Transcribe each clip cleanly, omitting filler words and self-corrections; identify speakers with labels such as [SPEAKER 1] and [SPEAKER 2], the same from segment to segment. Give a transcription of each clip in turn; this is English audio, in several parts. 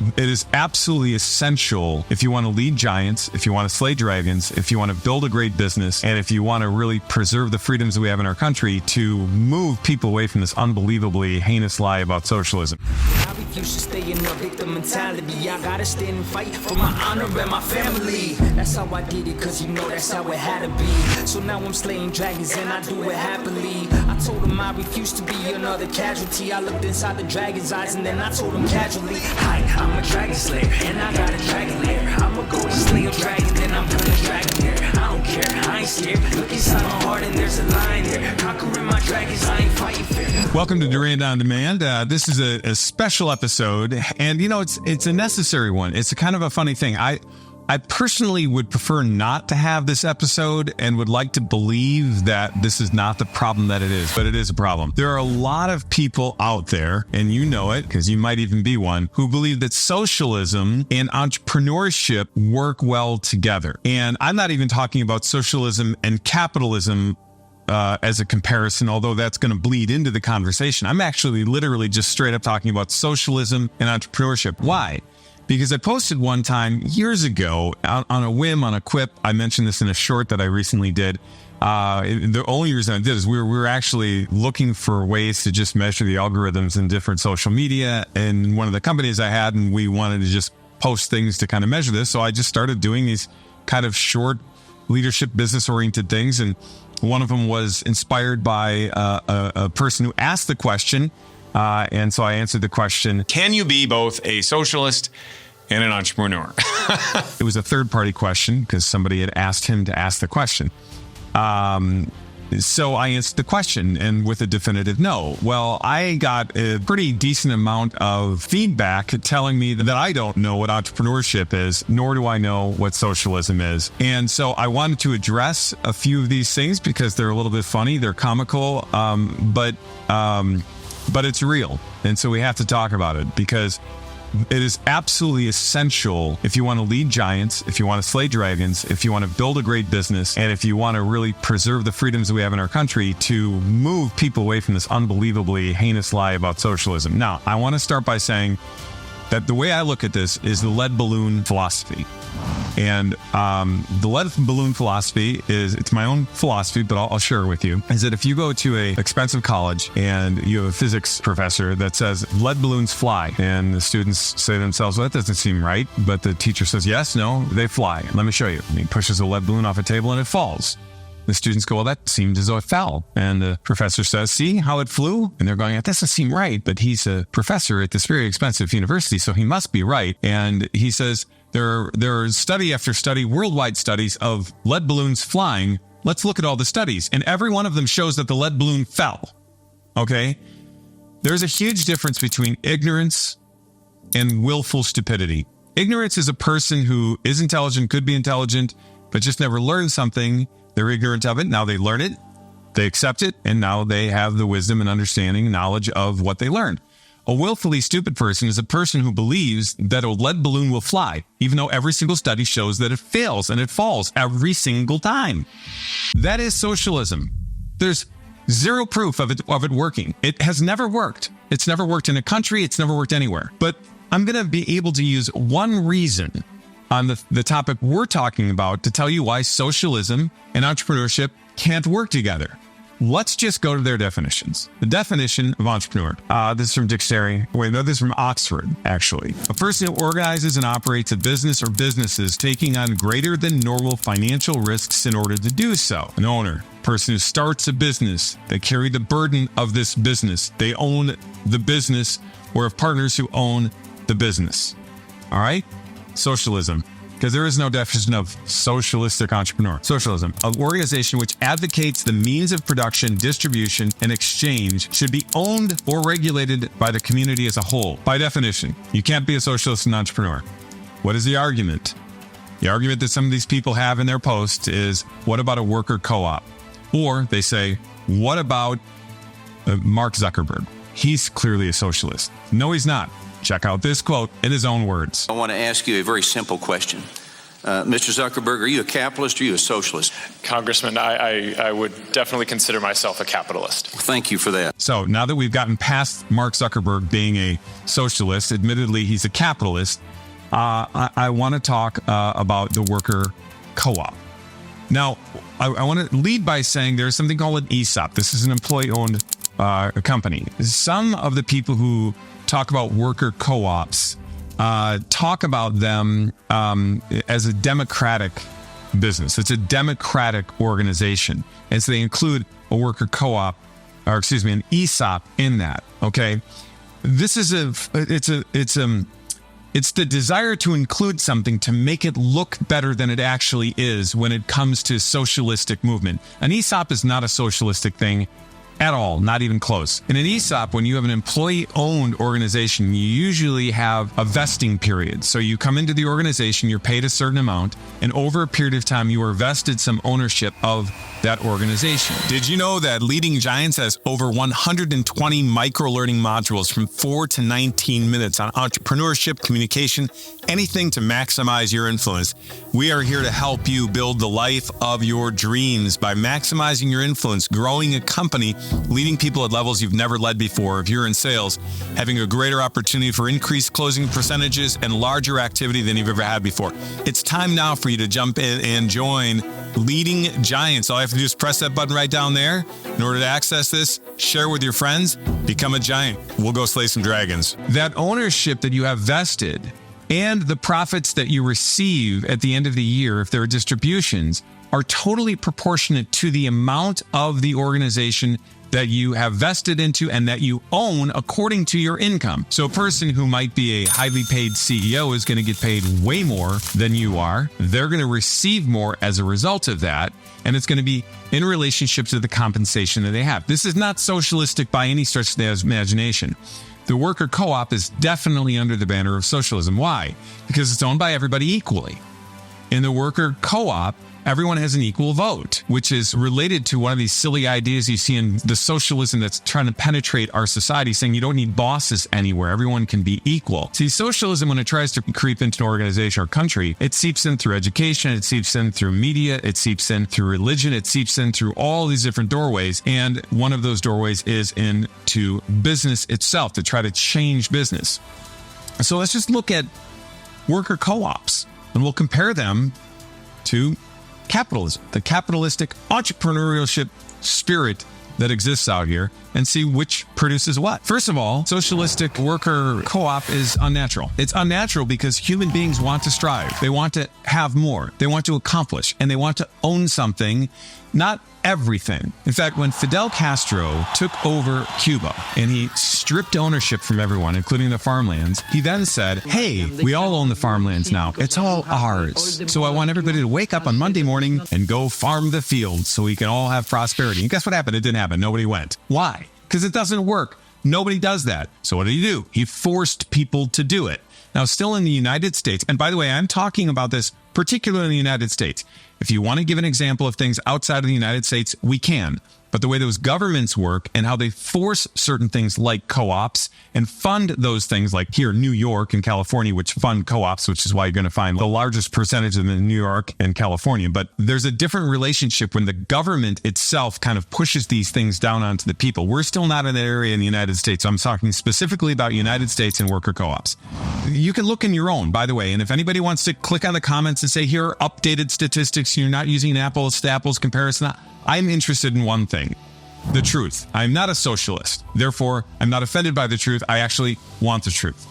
[SPEAKER 1] It is absolutely essential if you want to lead giants, if you want to slay dragons, if you want to build a great business, and if you want to really preserve the freedoms that we have in our country, to move people away from this unbelievably heinous lie about socialism.
[SPEAKER 2] I refuse to stay in a victim mentality. I gotta stand and fight for my honor and my family. That's how I did it, cause that's how it had to be. So now I'm slaying dragons and I do it happily. I told them I refuse to be another casualty. I looked inside the dragon's eyes and then I told them casually, hi, I'm a dragon slayer and I got a dragon lair. I'm a golden slayer dragon and I'm gonna dragon there. I don't care, I ain't scared. Look inside my heart and there's a lion there. Conquering my dragons, I ain't fighting fair.
[SPEAKER 1] Welcome to Durand On Demand. This is a special episode, and it's a necessary one. It's a kind of a funny thing. I personally would prefer not to have this episode and would like to believe that this is not the problem that it is, but it is a problem. There are a lot of people out there, and you know it because you might even be one, who believe that socialism and entrepreneurship work well together. And I'm not even talking about socialism and capitalism as a comparison, although that's going to bleed into the conversation. I'm actually literally just straight up talking about socialism and entrepreneurship. Why? Because I posted one time years ago on a whim, on a quip. I mentioned this in a short that I recently did. The only reason I did is we were actually looking for ways to just measure the algorithms in different social media in one of the companies I had, and we wanted to just post things to kind of measure this. So I just started doing these kind of short leadership, business-oriented things, and one of them was inspired by a person who asked the question. And so I answered the question, can you be both a socialist and an entrepreneur? It was a third-party question because somebody had asked him to ask the question. So I answered the question, and with a definitive no. Well, I got a pretty decent amount of feedback telling me that I don't know what entrepreneurship is, nor do I know what socialism is. And so I wanted to address a few of these things because they're a little bit funny, they're comical, but it's real. And so we have to talk about it because it is absolutely essential if you want to lead giants, if you want to slay dragons, if you want to build a great business, and if you want to really preserve the freedoms that we have in our country, to move people away from this unbelievably heinous lie about socialism. Now, I want to start by saying that the way I look at this is the lead balloon philosophy. And the lead balloon philosophy it's my own philosophy, but I'll share it with you, is that if you go to an expensive college and you have a physics professor that says lead balloons fly, and the students say to themselves, well, that doesn't seem right. But the teacher says, yes, no, they fly. Let me show you. And he pushes a lead balloon off a table and it falls. The students go, well, that seemed as though it fell. And the professor says, see how it flew? And they're going, that doesn't seem right. But he's a professor at this very expensive university, so he must be right. And he says, there are study after study, worldwide studies of lead balloons flying. Let's look at all the studies. And every one of them shows that the lead balloon fell. Okay? There's a huge difference between ignorance and willful stupidity. Ignorance is a person who is intelligent, could be intelligent, but just never learned something. They're ignorant of it. Now they learn it, they accept it, and now they have the wisdom and understanding and knowledge of what they learned. A willfully stupid person is a person who believes that a lead balloon will fly, even though every single study shows that it fails and it falls every single time. That is socialism. There's zero proof of it working. It has never worked. It's never worked in a country. It's never worked anywhere. But I'm going to be able to use one reason on the topic we're talking about to tell you why socialism and entrepreneurship can't work together. Let's just go to their definitions. The definition of entrepreneur. This is from dictionary. This is from Oxford, actually. A person who organizes and operates a business or businesses taking on greater than normal financial risks in order to do so. An owner. Person who starts a business. They carry the burden of this business. They own the business, or have partners who own the business. All right? Socialism. Because there is no definition of socialistic entrepreneur. Socialism, an organization which advocates the means of production, distribution, and exchange should be owned or regulated by the community as a whole. By definition, you can't be a socialist and entrepreneur. What is the argument? The argument that some of these people have in their posts is, what about a worker co-op? Or they say, what about Mark Zuckerberg? He's clearly a socialist. No, he's not. Check out this quote in his own words.
[SPEAKER 3] I want to ask you a very simple question. Mr. Zuckerberg, are you a capitalist or are you a socialist?
[SPEAKER 4] Congressman, I would definitely consider myself a capitalist.
[SPEAKER 3] Thank you for that.
[SPEAKER 1] So now that we've gotten past Mark Zuckerberg being a socialist, admittedly he's a capitalist, I want to talk about the worker co-op. Now, I want to lead by saying there's something called an ESOP. This is an employee-owned company. Some of the people who talk about worker co-ops talk about them as a democratic business. It's a democratic organization. And so they include a worker co-op, or excuse me, an ESOP in that. Okay. This is it's the desire to include something to make it look better than it actually is when it comes to socialistic movement. An ESOP is not a socialistic thing at all, not even close. In an ESOP, when you have an employee-owned organization, you usually have a vesting period. So you come into the organization, you're paid a certain amount, and over a period of time, you are vested some ownership of that organization. Did you know that Leading Giants has over 120 micro-learning modules from 4 to 19 minutes on entrepreneurship, communication, anything to maximize your influence? We are here to help you build the life of your dreams by maximizing your influence, growing a company, leading people at levels you've never led before. If you're in sales, having a greater opportunity for increased closing percentages and larger activity than you've ever had before. It's time now for you to jump in and join Leading Giants. All you have to do is press that button right down there. In order to access this, share with your friends, become a giant. We'll go slay some dragons. That ownership that you have vested and the profits that you receive at the end of the year, if there are distributions, are totally proportionate to the amount of the organization that you have vested into and that you own according to your income. So a person who might be a highly paid CEO is going to get paid way more than you are. They're going to receive more as a result of that. And it's going to be in relationship to the compensation that they have. This is not socialistic by any stretch of the imagination. The worker co-op is definitely under the banner of socialism. Why? Because it's owned by everybody equally. In the worker co-op, everyone has an equal vote, which is related to one of these silly ideas you see in the socialism that's trying to penetrate our society, saying you don't need bosses anywhere. Everyone can be equal. See, socialism, when it tries to creep into an organization or country, it seeps in through education, it seeps in through media, it seeps in through religion, it seeps in through all these different doorways. And one of those doorways is into business itself, to try to change business. So let's just look at worker co-ops, and we'll compare them to capitalism, the capitalistic entrepreneurship spirit that exists out here, and see which produces what. First of all, socialistic worker co-op is unnatural. It's unnatural because human beings want to strive. They want to have more. They want to accomplish, and they want to own something, not everything. In fact, when Fidel Castro took over Cuba and he stripped ownership from everyone, including the farmlands, he then said, hey, we all own the farmlands now. It's all ours. So I want everybody to wake up on Monday morning and go farm the fields so we can all have prosperity. And guess what happened? It didn't happen. Nobody went. Why? Because it doesn't work. Nobody does that. So what did he do? He forced people to do it. Now, still in the United States, and by the way, I'm talking about this particularly in the United States. If you want to give an example of things outside of the United States, we can. But the way those governments work and how they force certain things like co-ops and fund those things like here in New York and California, which fund co-ops, which is why you're going to find the largest percentage of them in New York and California. But there's a different relationship when the government itself kind of pushes these things down onto the people. We're still not in that area in the United States. So I'm talking specifically about United States and worker co-ops. You can look in your own, by the way. And if anybody wants to click on the comments and say, here are updated statistics, you're not using an apples to apples comparison, I'm interested in one thing, the truth. I'm not a socialist. Therefore, I'm not offended by the truth. I actually want the truth.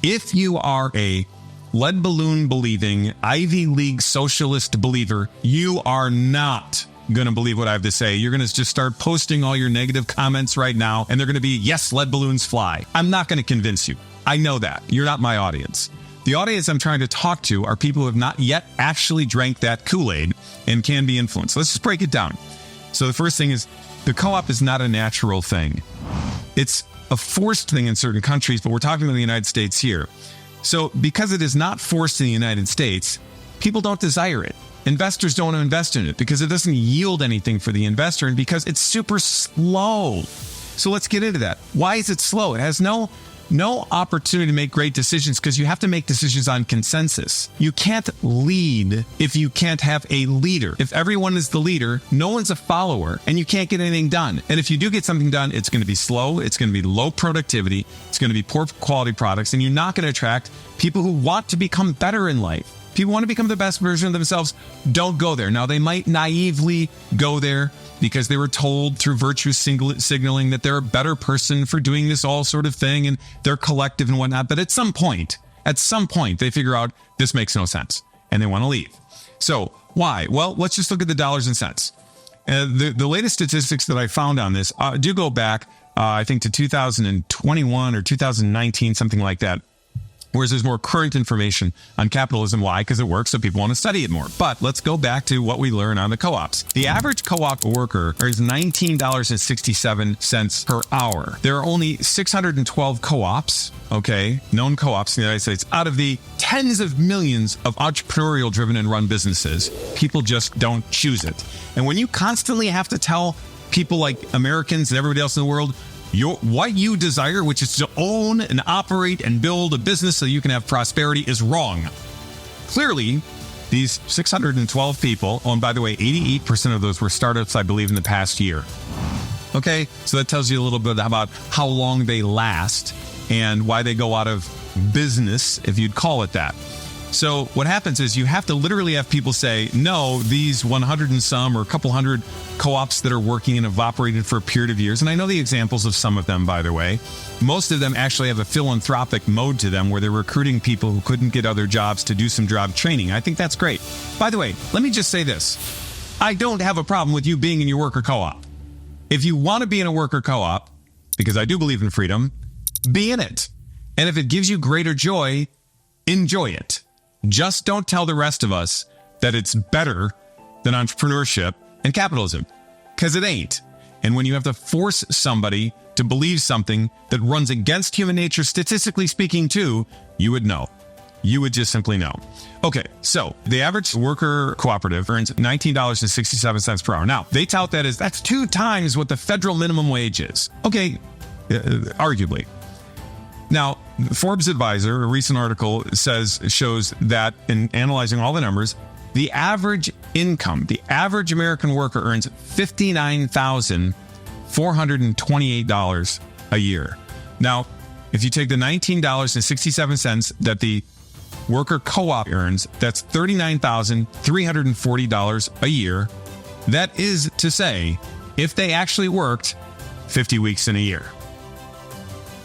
[SPEAKER 1] If you are a lead balloon believing, Ivy League socialist believer, you are not going to believe what I have to say. You're going to just start posting all your negative comments right now, and they're going to be, yes, lead balloons fly. I'm not going to convince you. I know that. You're not my audience. The audience I'm trying to talk to are people who have not yet actually drank that Kool-Aid and can be influenced. Let's just break it down. So the first thing is, the co-op is not a natural thing. It's a forced thing in certain countries, but we're talking about the United States here. So because it is not forced in the United States, people don't desire it. Investors don't invest in it because it doesn't yield anything for the investor and because it's super slow. So let's get into that. Why is it slow? It has no no opportunity to make great decisions because you have to make decisions on consensus. You can't lead if you can't have a leader. If everyone is the leader, no one's a follower, and you can't get anything done. And if you do get something done, it's going to be slow, it's going to be low productivity, it's going to be poor quality products, and you're not going to attract people who want to become better in life. People want to become the best version of themselves. Don't go there. Now, they might naively go there because they were told through virtue signaling that they're a better person for doing this all sort of thing, and they're collective and whatnot. But at some point, they figure out this makes no sense, and they want to leave. So why? Well, let's just look at the dollars and cents. The latest statistics that I found on this do go back, I think, to 2021 or 2019, something like that. Whereas there's more current information on capitalism. Why? Because it works, so people want to study it more. But let's go back to what we learn on the co-ops. The average co-op worker earns $19.67 per hour. There are only 612 co-ops, known co-ops in the United States. Out of the tens of millions of entrepreneurial driven and run businesses, people just don't choose it. And when you constantly have to tell people like Americans and everybody else in the world, what you desire, which is to own and operate and build a business so you can have prosperity, is wrong. Clearly, these 612 people, and by the way, 88% of those were startups, I believe, in the past year. Okay, so that tells you a little bit about how long they last and why they go out of business, if you'd call it that. So what happens is you have to literally have people say, no, these 100 and some or a couple hundred co-ops that are working and have operated for a period of years, and I know the examples of some of them, by the way. Most of them actually have a philanthropic mode to them where they're recruiting people who couldn't get other jobs to do some job training. I think that's great. By the way, let me just say this. I don't have a problem with you being in your worker co-op. If you want to be in a worker co-op, because I do believe in freedom, be in it. And if it gives you greater joy, enjoy it. Just don't tell the rest of us that it's better than entrepreneurship and capitalism, because it ain't. And when you have to force somebody to believe something that runs against human nature, statistically speaking, too, you would know. You would just simply know. Okay, so the average worker cooperative earns $19.67 per hour. Now, they tout that as that's 2 times what the federal minimum wage is. Okay, arguably. Now, Forbes Advisor, a recent article shows that in analyzing all the numbers, the average income, the average American worker earns $59,428 a year. Now, if you take the $19.67 that the worker co-op earns, that's $39,340 a year. That is to say, if they actually worked 50 weeks in a year.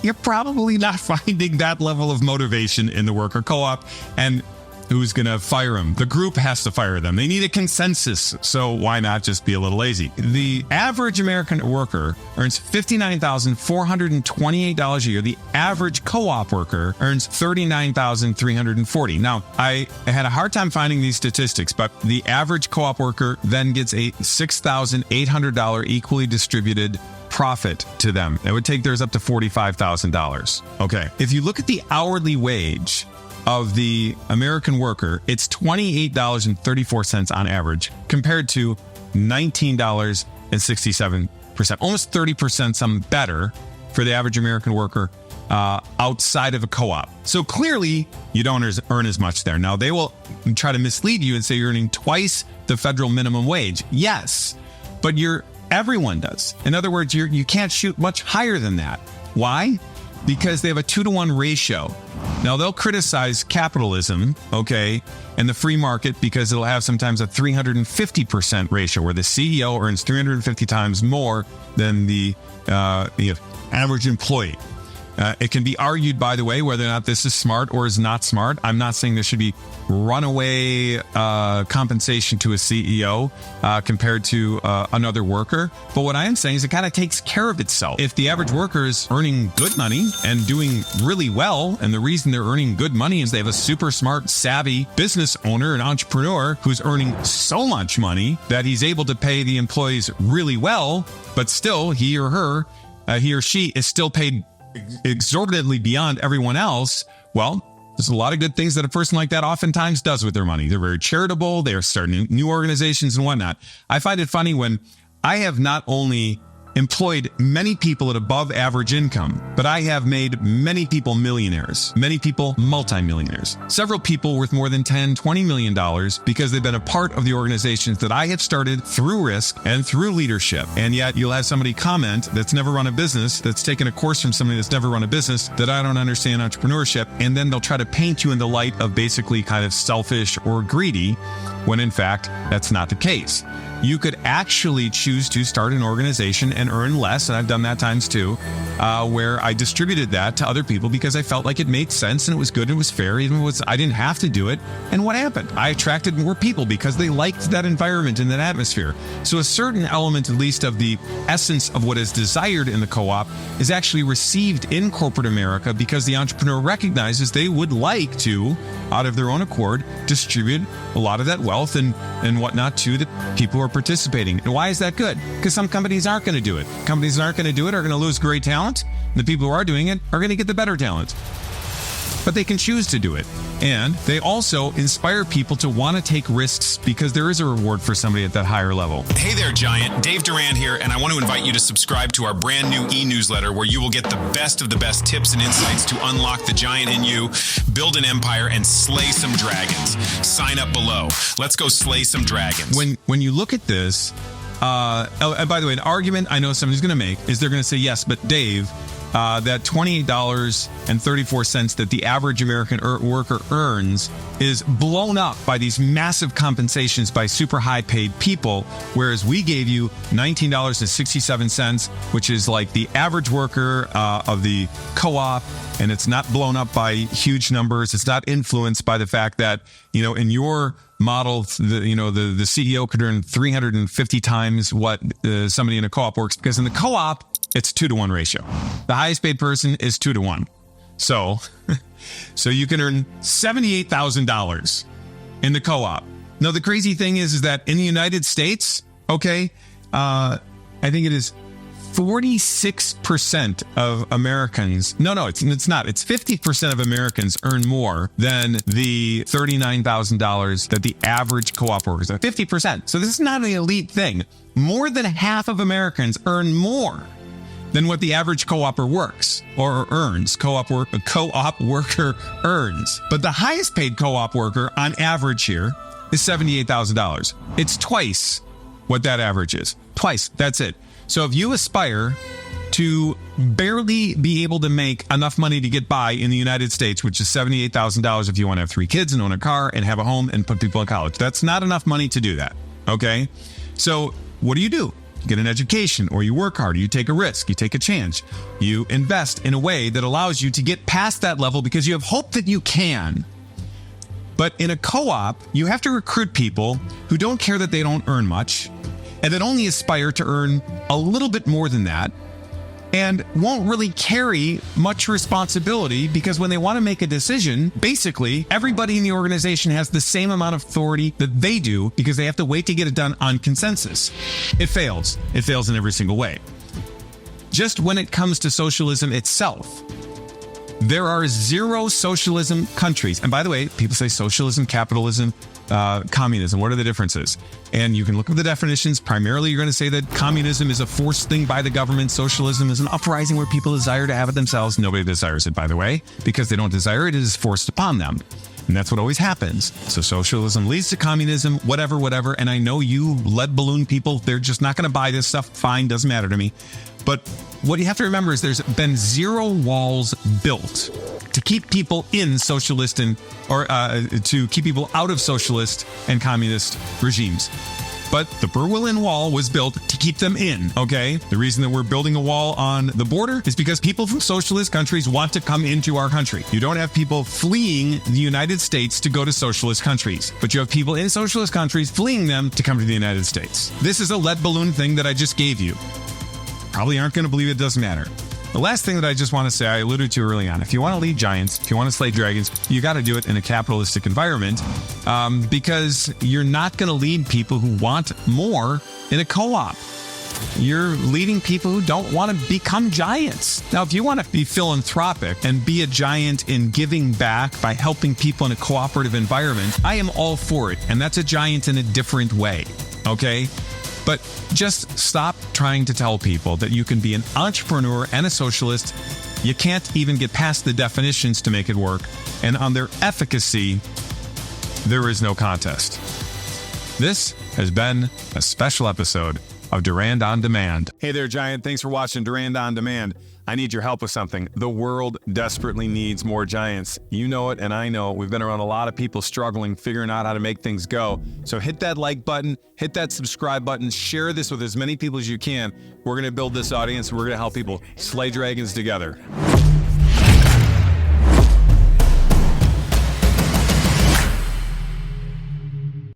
[SPEAKER 1] You're probably not finding that level of motivation in the worker co-op. And who's going to fire them? The group has to fire them. They need a consensus. So why not just be a little lazy? The average American worker earns $59,428 a year. The average co-op worker earns $39,340. Now, I had a hard time finding these statistics, but the average co-op worker then gets a $6,800 equally distributed profit to them. It would take theirs up to $45,000. Okay. If you look at the hourly wage of the American worker, it's $28.34 on average compared to $19.67%, almost 30% some better for the average American worker outside of a co-op. So clearly you don't earn as much there. Now they will try to mislead you and say you're earning twice the federal minimum wage. Yes, but everyone does. In other words, you can't shoot much higher than that. Why? Because they have a 2-to-1 ratio. Now, they'll criticize capitalism, and the free market because it'll have sometimes a 350% ratio where the CEO earns 350 times more than the average employee. It can be argued, by the way, whether or not this is smart or is not smart. I'm not saying there should be runaway compensation to a CEO compared to another worker. But what I am saying is it kind of takes care of itself. If the average worker is earning good money and doing really well, and the reason they're earning good money is they have a super smart, savvy business owner, an entrepreneur who's earning so much money that he's able to pay the employees really well, but still he or she is still paid exorbitantly beyond everyone else. Well, there's a lot of good things that a person like that oftentimes does with their money. They're very charitable. They're starting new organizations and whatnot. I find it funny when I have not only employed many people at above average income, but I have made many people millionaires, many people multimillionaires, several people worth more than $10, $20 million because they've been a part of the organizations that I have started through risk and through leadership. And yet you'll have somebody comment that's never run a business, that's taken a course from somebody that's never run a business, that I don't understand entrepreneurship, and then they'll try to paint you in the light of basically kind of selfish or greedy, when in fact, that's not the case. You could actually choose to start an organization and earn less, and I've done that times too, where I distributed that to other people because I felt like it made sense and it was good and it was fair, even if I didn't have to do it. And what happened? I attracted more people because they liked that environment and that atmosphere. So a certain element, at least, of the essence of what is desired in the co-op is actually received in corporate America because the entrepreneur recognizes they would like to, out of their own accord, distribute a lot of that wealth and whatnot to the people who are participating. And why is that good? Because some companies aren't going to do it. Companies that aren't going to do it are going to lose great talent. The people who are doing it are going to get the better talent. But they can choose to do it. And they also inspire people to want to take risks because there is a reward for somebody at that higher level.
[SPEAKER 5] Hey there, Giant. Dave Duran here, and I want to invite you to subscribe to our brand new e-newsletter where you will get the best of the best tips and insights to unlock the giant in you, build an empire, and slay some dragons. Sign up below. Let's go slay some dragons.
[SPEAKER 1] When you look at this, and by the way, an argument I know somebody's going to make is they're going to say, yes, but Dave, that $28.34 that the average American worker earns is blown up by these massive compensations by super high paid people, whereas we gave you $19.67, which is like the average worker of the co-op, and it's not blown up by huge numbers. It's not influenced by the fact that, in your model, the CEO could earn 350 times what somebody in a co-op works, because in the co-op, it's 2-to-1 ratio. The highest paid person is 2-to-1. So you can earn $78,000 in the co-op. Now, the crazy thing is that in the United States, I think it is 46% of Americans. No, it's not. It's 50% of Americans earn more than the $39,000 that the average co-op workers are. 50%. So this is not an elite thing. More than half of Americans earn more than what the average co-opper works or earns. Co-op worker earns. But the highest paid co-op worker on average here is $78,000. It's twice what that average is. Twice. That's it. So if you aspire to barely be able to make enough money to get by in the United States, which is $78,000 if you want to have 3 kids and own a car and have a home and put people in college, that's not enough money to do that. Okay? So what do? You get an education, or you work hard, or you take a risk, you take a chance, you invest in a way that allows you to get past that level because you have hope that you can. But in a co-op, you have to recruit people who don't care that they don't earn much and that only aspire to earn a little bit more than that and won't really carry much responsibility because when they want to make a decision, basically everybody in the organization has the same amount of authority that they do because they have to wait to get it done on consensus. It fails. It fails in every single way. Just when it comes to socialism itself, there are 0 socialism countries. And by the way, people say socialism, capitalism, communism. What are the differences? And you can look at the definitions. Primarily, you're going to say that communism is a forced thing by the government. Socialism is an uprising where people desire to have it themselves. Nobody desires it, by the way, because they don't desire it. It is forced upon them. And that's what always happens. So socialism leads to communism, whatever. And I know you lead balloon people, they're just not going to buy this stuff. Fine, doesn't matter to me. But what you have to remember is there's been 0 walls built to keep people in socialist or to keep people out of socialist and communist regimes. But the Berlin Wall was built to keep them in, okay? The reason that we're building a wall on the border is because people from socialist countries want to come into our country. You don't have people fleeing the United States to go to socialist countries, but you have people in socialist countries fleeing them to come to the United States. This is a lead balloon thing that I just gave you. Probably aren't going to believe it, doesn't matter. The last thing that I just want to say, I alluded to early on, if you want to lead giants, if you want to slay dragons, you got to do it in a capitalistic environment because you're not going to lead people who want more in a co-op. You're leading people who don't want to become giants. Now, if you want to be philanthropic and be a giant in giving back by helping people in a cooperative environment, I am all for it. And that's a giant in a different way. Okay? But Just stop trying to tell people that you can be an entrepreneur and a socialist. You can't even get past the definitions to make it work. And on their efficacy, there is no contest. This has been a special episode of Durand On Demand. Hey there, Giant. Thanks for watching Durand On Demand. I need your help with something. The world desperately needs more giants. You know it, and I know it. We've been around a lot of people struggling, figuring out how to make things go. So hit that like button, hit that subscribe button, share this with as many people as you can. We're going to build this audience, and we're going to help people slay dragons together.